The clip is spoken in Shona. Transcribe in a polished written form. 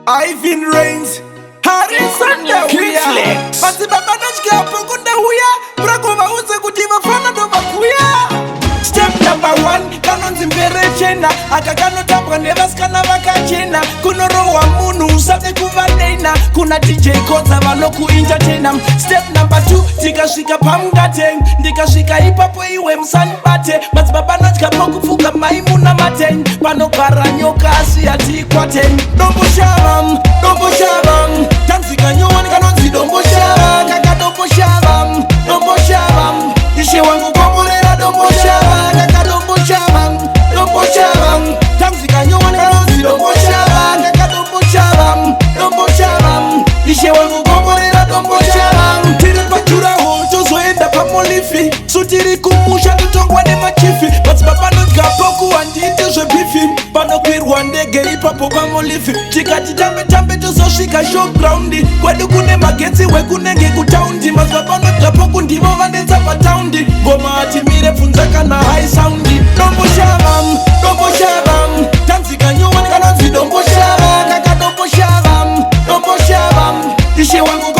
Ivan Reigns, Harrison Kingsley. Basi baba nashika pokunda huya, brakova uze kutiva fana do bakuya. Step number 1, kanonzi mbere chena, akakano tambwa nevaskana vakachena. Kunorowa munu usate kuvanena, kuna DJ Koza vanoku entertaina. Step number 2, tikashika pamungateng, ndikashika ipapo iwe msanibate. Basi baba nashika pokufuka maimuna mateng, panogara nyoka asiyati kwateng. Dombo shabam, tanzika nyowani kanonzi dombo shabam. Kaka dombo shabam, ishe wangu komorera dombo shabam. Kaka dombo shabam, tanzika nyowani kanonzi dombo shabam. Kaka dombo shabam, ishe wangu komorera dombo shabam. Tiri pachura hojo zoenda pamolifi, sutiri kumusha tutongwa ne machifi. Basi baba notgapoku andite zvebifi, panokwirwa ndege ipapo pamolifi. Tikati tambe tozosvika showgroundi, kwedu kune magetsi wekunenge kutaundi. Basi baba notgapoku ndivo vanetsa pataundi, ngoma atimire pfunza kana high soundi. Dombo shabam, tanzika nyowani kanonzi dombo shabam. Kaka dombo shabam, ishe wangu